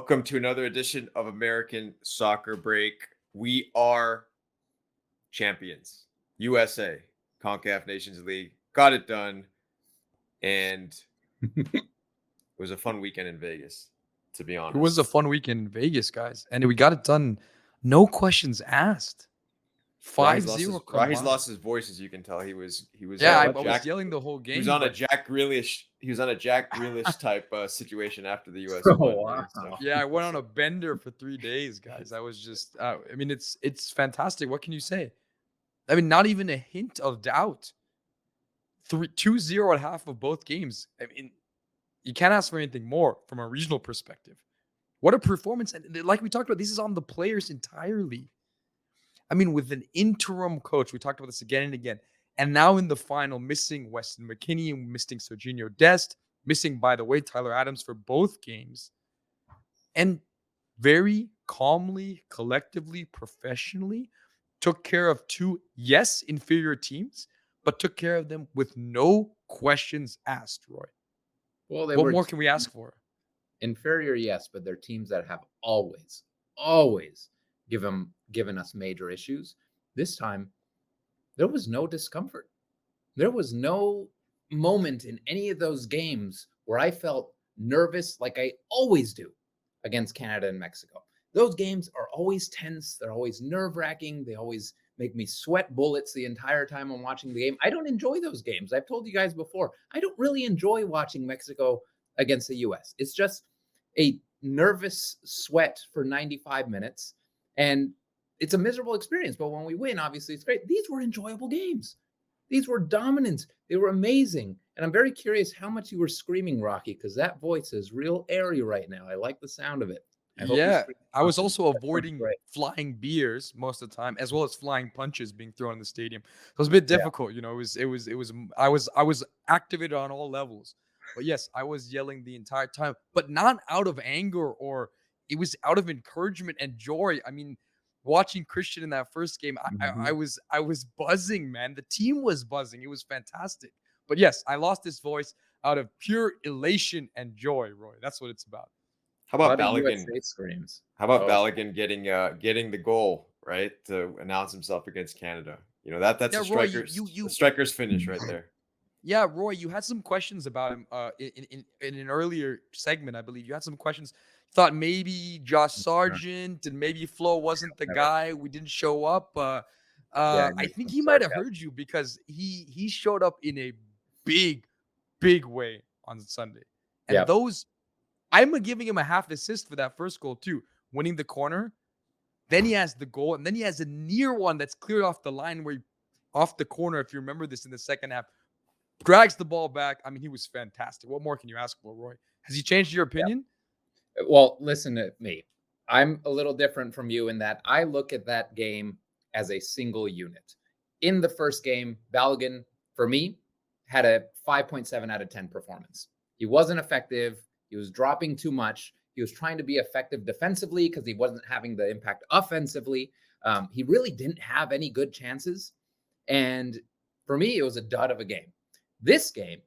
Welcome to another edition of American Soccer Break. We are champions. USA, CONCACAF Nations League. Got it done. And it was a fun weekend in Vegas, to be honest. It was a fun weekend in Vegas, guys. And we got it done. No questions asked. 5-0 Rahi's lost his voice, as you can tell. He was Yeah, I was yelling the whole game. He was on a Jack Grealish type situation after the US. Wow. So. Yeah, I went on a bender for 3 days, guys. I was just it's fantastic. What can you say? I mean, not even a hint of doubt. 2-0 at half of both games. I mean, you can't ask for anything more from a regional perspective. What a performance. And like we talked about, this is on the players entirely. I mean, with an interim coach, we talked about this again and again. And now in the final, missing Weston McKennie, missing Serginho Dest, missing, by the way, Tyler Adams for both games. And very calmly, collectively, professionally took care of two, yes, inferior teams, but took care of them with no questions asked, Roy. Well, what more can we ask for? Inferior, yes, but they're teams that have always given us major issues. This time, there was no discomfort. There was no moment in any of those games where I felt nervous like I always do against Canada and Mexico. Those games are always tense. They're always nerve-wracking. They always make me sweat bullets the entire time I'm watching the game. I don't enjoy those games. I've told you guys before, I don't really enjoy watching Mexico against the U.S. It's just a nervous sweat for 95 minutes, and it's a miserable experience. But when we win, obviously, it's great. These were enjoyable games. These were dominant. They were amazing. And I'm very curious how much you were screaming, Rocky, because that voice is real airy right now. I like the sound of it. I was also avoiding flying beers most of the time, as well as flying punches being thrown in the stadium. It was a bit difficult, you know. I was activated on all levels. But yes, I was yelling the entire time, but not out of anger, or it was out of encouragement and joy. I mean, watching Christian in that first game, I was buzzing, man. The team was buzzing. It was fantastic. But yes, I lost this voice out of pure elation and joy, Roy. That's what it's about. How about Balogun? How about Balogun getting the goal, right, to announce himself against Canada? You know, that's a striker's finish right there. Yeah, Roy, you had some questions about him in an earlier segment, I believe. You had some questions. Thought maybe Josh Sargent and maybe Flo wasn't the guy. We didn't show up. I think he might have heard you, because he showed up in a big way on Sunday. And I'm giving him a half assist for that first goal too, winning the corner. Then he has the goal, and then he has a near one that's cleared off the line off the corner, if you remember this, in the second half. Drags the ball back. I mean, he was fantastic. What more can you ask for, Roy? Has he changed your opinion? Yeah. Well, listen to me. I'm a little different from you in that I look at that game as a single unit. In the first game, Balogun, for me, had a 5.7 out of 10 performance. He wasn't effective. He was dropping too much. He was trying to be effective defensively because he wasn't having the impact offensively. He really didn't have any good chances. And for me, it was a dud of a game. This game,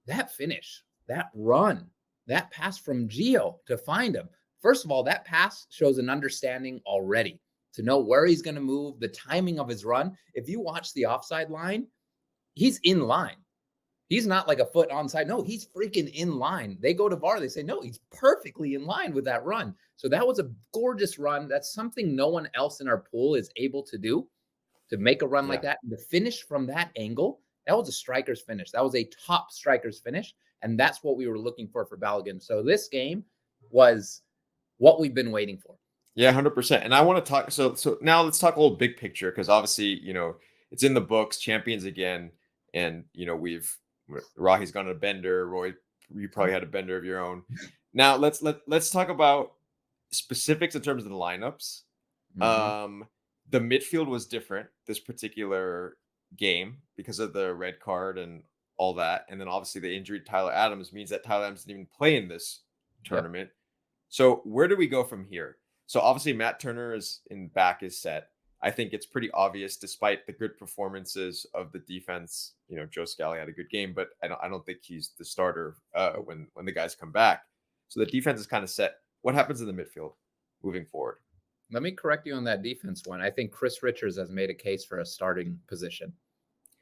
that finish, that run, that pass from Gio to find him. First of all, that pass shows an understanding already to know where he's going to move, the timing of his run. If you watch the offside line, he's in line. He's not like a foot onside. No, he's freaking in line. They go to VAR. They say, no, he's perfectly in line with that run. So that was a gorgeous run. That's something no one else in our pool is able to do, to make a run like that. And the finish from that angle, that was a striker's finish. That was a top striker's finish. And that's what we were looking for Balogun. So this game was what we've been waiting for. Yeah, 100%. And I want to talk. So now let's talk a little big picture, because obviously, you know, it's in the books, champions again. And, you know, Rahi's gone on a bender. Roy, you probably had a bender of your own. Now let's talk about specifics in terms of the lineups. The midfield was different this particular game because of the red card and all that. And then obviously the injury to Tyler Adams means that Tyler Adams didn't even play in this tournament. So where do we go from here? So obviously Matt Turner is set. I think it's pretty obvious, despite the good performances of the defense. You know, Joe Scally had a good game, but I don't think he's the starter when the guys come back. So the defense is kind of set. what happens in the midfield moving forward? Let me correct you on that defense one. I think Chris Richards has made a case for a starting position.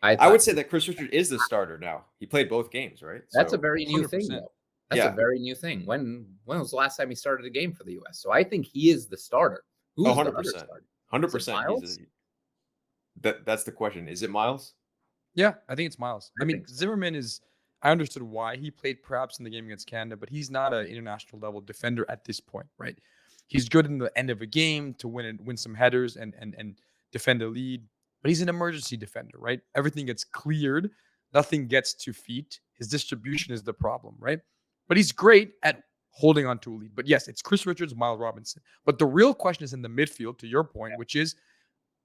I would say that Chris Richards is the starter now. He played both games, right? That's a So, very new thing, 100%. though. That's a yeah. very new thing. When was the last time he started a game for the US? So I think he is the starter. Who's Oh, the other 100%. starter? 100%. Miles? That's the question. Is it Miles? Yeah, I think it's Miles. I mean, think so. Zimmerman is. I understood why he played perhaps in the game against Canada, but he's not an international level defender at this point, right? He's good in the end of a game to win some headers and defend a lead, but he's an emergency defender, right? Everything gets cleared, nothing gets to feet. His distribution is the problem, right? But he's great at holding on to a lead. But yes, it's Chris Richards, Miles Robinson. But the real question is in the midfield, to your point, which is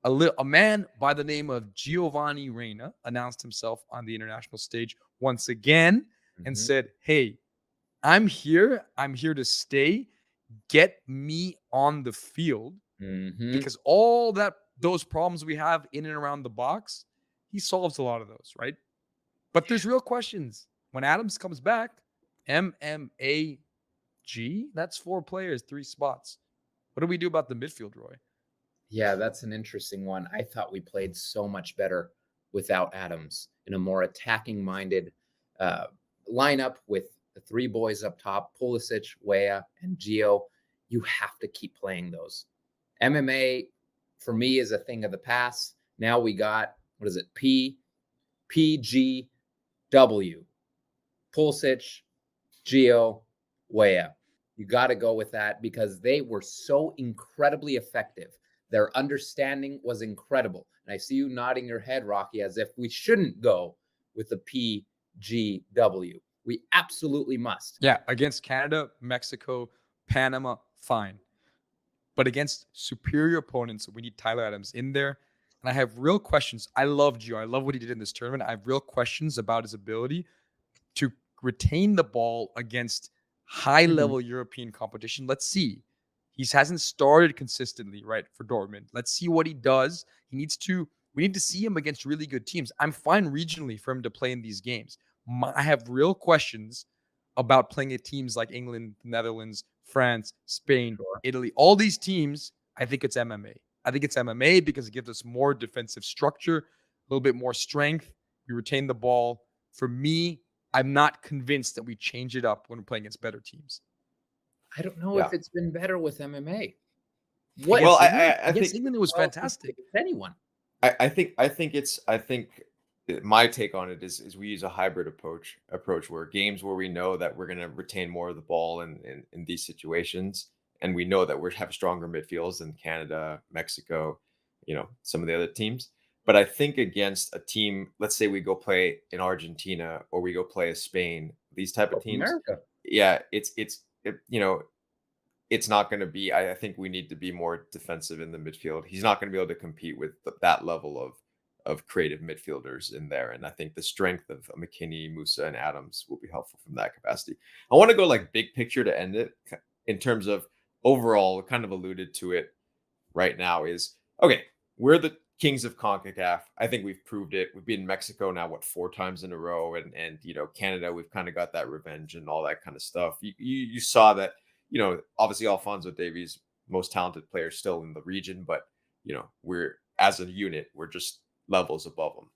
a man by the name of Giovanni Reyna announced himself on the international stage once again and said, "Hey, I'm here. I'm here to stay. Get me on the field because all those problems we have in and around the box, he solves a lot of those, right? But there's real questions. When Adams comes back, MMAG, that's 4 players, 3 spots. What do we do about the midfield, Roy? Yeah, that's an interesting one. I thought we played so much better without Adams in a more attacking-minded lineup with the 3 boys up top, Pulisic, Weah, and Gio. You have to keep playing those. MMA, for me, is a thing of the past. Now we got, what is it, PGW, Pulisic, Gio, Weah. You got to go with that because they were so incredibly effective. Their understanding was incredible. And I see you nodding your head, Rocky, as if we shouldn't go with the PGW. We absolutely must. Yeah, against Canada, Mexico, Panama, fine. But against superior opponents, we need Tyler Adams in there. And I have real questions. I love Gio. I love what he did in this tournament. I have real questions about his ability to retain the ball against high-level European competition. Let's see. He hasn't started consistently, right, for Dortmund. Let's see what he does. We need to see him against really good teams. I'm fine regionally for him to play in these games. I have real questions about playing at teams like England, Netherlands, France, Spain, Italy. All these teams, I think it's MMA. I think it's MMA because it gives us more defensive structure, a little bit more strength. We retain the ball. For me, I'm not convinced that we change it up when we're playing against better teams. I don't know if it's been better with MMA. Well, I think England it was fantastic. Anyone. I think my take on it is we use a hybrid approach where games where we know that we're going to retain more of the ball in these situations, and we know that we have stronger midfields than Canada, Mexico, some of the other teams. But I think against a team, let's say we go play in Argentina or we go play as Spain, these type of teams, America. Yeah, it's not going to be. I think we need to be more defensive in the midfield. He's not going to be able to compete with that level of creative midfielders in there. And I think the strength of McKinney, Musa, and Adams will be helpful from that capacity. I want to go like big picture to end it in terms of overall, kind of alluded to it right now is, okay, we're the kings of CONCACAF. I think we've proved it. We've been in Mexico now, 4 times in a row. And Canada, we've kind of got that revenge and all that kind of stuff. You saw that, obviously Alphonso Davies, most talented player still in the region, but, we're as a unit, we're just levels above them.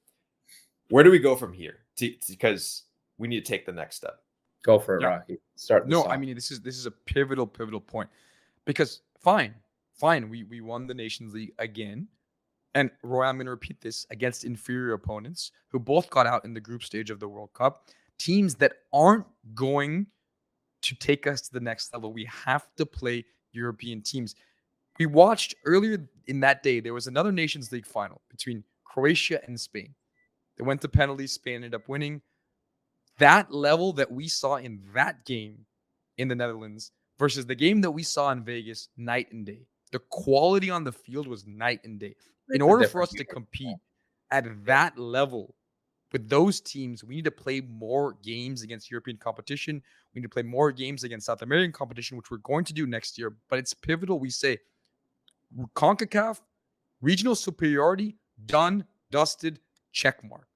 Where do we go from here? Because we need to take the next step. Go for it, Rocky. Start. I mean, this is a pivotal point because fine, we won the Nations League again, and Roy, I'm going to repeat this against inferior opponents who both got out in the group stage of the World Cup, teams that aren't going to take us to the next level. We have to play European teams. We watched earlier in that day, there was another Nations League final between Croatia and Spain. They went to penalties. Spain ended up winning. That level that we saw in that game in the Netherlands versus the game that we saw in Vegas, night and day. The quality on the field was night and day. In order for us to compete at that level with those teams, we need to play more games against European competition. We need to play more games against South American competition, which we're going to do next year. But it's pivotal. We say CONCACAF, regional superiority, done, dusted, check mark.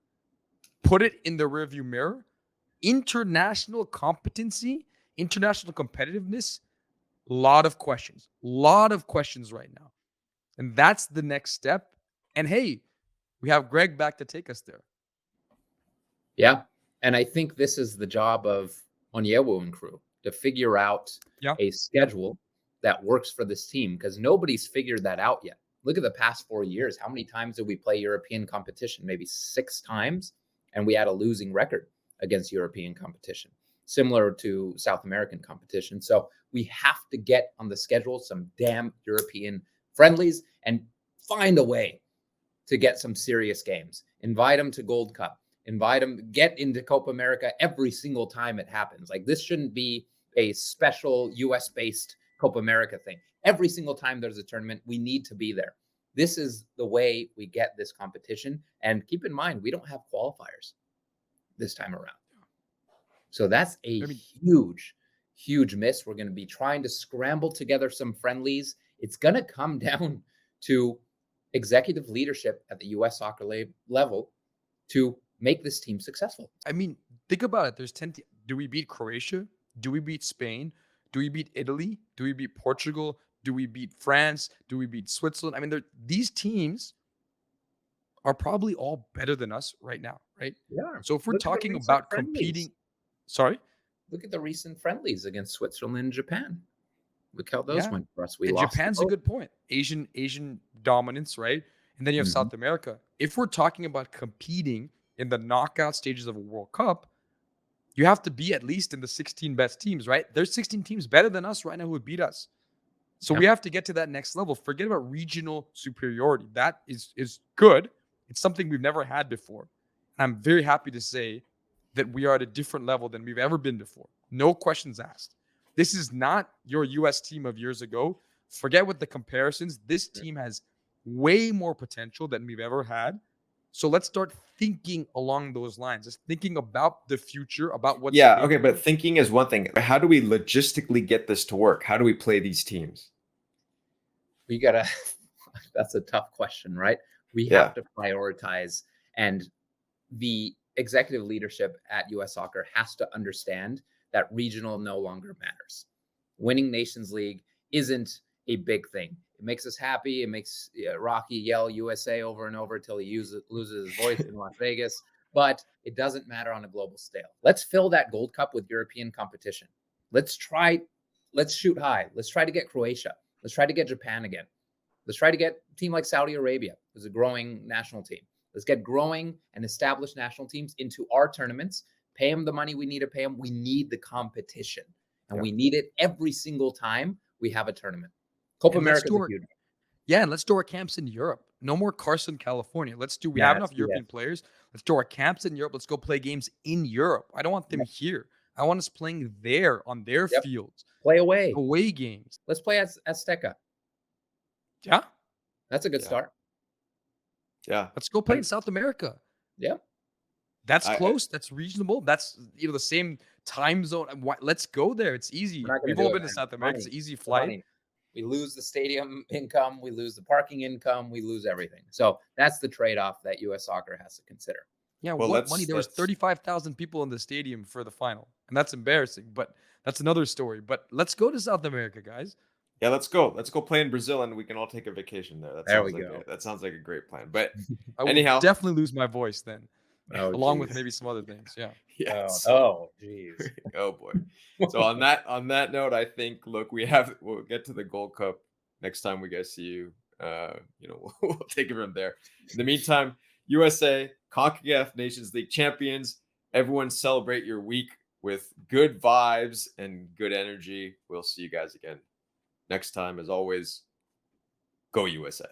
Put it in the rearview mirror. International competency, international competitiveness, Lot of questions right now. And that's the next step. And hey, we have Greg back to take us there. Yeah. And I think this is the job of Onyewu and crew to figure out a schedule that works for this team, because nobody's figured that out yet. Look at the past 4 years. How many times did we play European competition? Maybe 6 times. And we had a losing record against European competition, similar to South American competition. So we have to get on the schedule some damn European friendlies and find a way to get some serious games. Invite them to Gold Cup. Invite them, get into Copa America every single time it happens. Like, this shouldn't be a special US-based Copa America thing. Every single time there's a tournament, we need to be there. This is the way we get this competition. And keep in mind, we don't have qualifiers this time around. So that's a huge miss. We're going to be trying to scramble together some friendlies. It's going to come down to executive leadership at the US soccer level to make this team successful. I mean, think about it. There's 10 do we beat Croatia? Do we beat Spain? Do we beat Italy? Do we beat Portugal? Do we beat France? Do we beat Switzerland? I mean, these teams are probably all better than us right now, right? Yeah. So if we're talking about competing, sorry? Look at the recent friendlies against Switzerland and Japan. Look how those went for us. We and lost. Japan's a good point. Asian dominance, right? And then you have South America. If we're talking about competing in the knockout stages of a World Cup, you have to be at least in the 16 best teams, right? There's 16 teams better than us right now who would beat us. So we have to get to that next level. Forget about regional superiority. That is good. It's something we've never had before. And I'm very happy to say that we are at a different level than we've ever been before. No questions asked. This is not your US team of years ago. Forget what the comparisons. This team has way more potential than we've ever had. So let's start thinking along those lines. Just thinking about the future, about what's okay, but thinking is one thing. How do we logistically get this to work? How do we play these teams? We gotta that's a tough question, right? We have to prioritize, and the executive leadership at US Soccer has to understand that regional no longer matters. Winning Nations League isn't a big thing. It makes us happy. It makes Rocky yell USA over and over until he loses his voice in Las Vegas. But it doesn't matter on a global scale. Let's fill that Gold Cup with European competition. Let's shoot high. Let's try to get Croatia. Let's try to get Japan again. Let's try to get a team like Saudi Arabia, who's a growing national team. Let's get growing and established national teams into our tournaments. Pay them the money we need to pay them. We need the competition. And we need it every single time we have a tournament. Copa America is huge. Yeah, and let's do our camps in Europe. No more Carson, California. We have enough European players. Let's do our camps in Europe. Let's go play games in Europe. I don't want them here. I want us playing there on their fields. Play away games. Let's play at Azteca. Yeah. That's a good start. Yeah. Let's go play in South America. Yeah. That's close. That's reasonable. That's the same time zone. Let's go there. It's easy. We've all been to South America. It's an easy flight. We lose the stadium income. We lose the parking income. We lose everything. So that's the trade-off that US Soccer has to consider. Yeah, what money? There was 35,000 people in the stadium for the final. And that's embarrassing, but that's another story. But let's go to South America, guys. Yeah, let's go. Let's go play in Brazil, and we can all take a vacation there. That sounds like a great plan. But anyhow, definitely love my voice then, along with maybe some other things. Yeah. Yes. Oh, geez. Oh boy. So on that note, I think we'll get to the Gold Cup next time we guys see you. We'll take it from there. In the meantime, USA CONCACAF Nations League champions. Everyone celebrate your week with good vibes and good energy. We'll see you guys again next time. As always, go USA.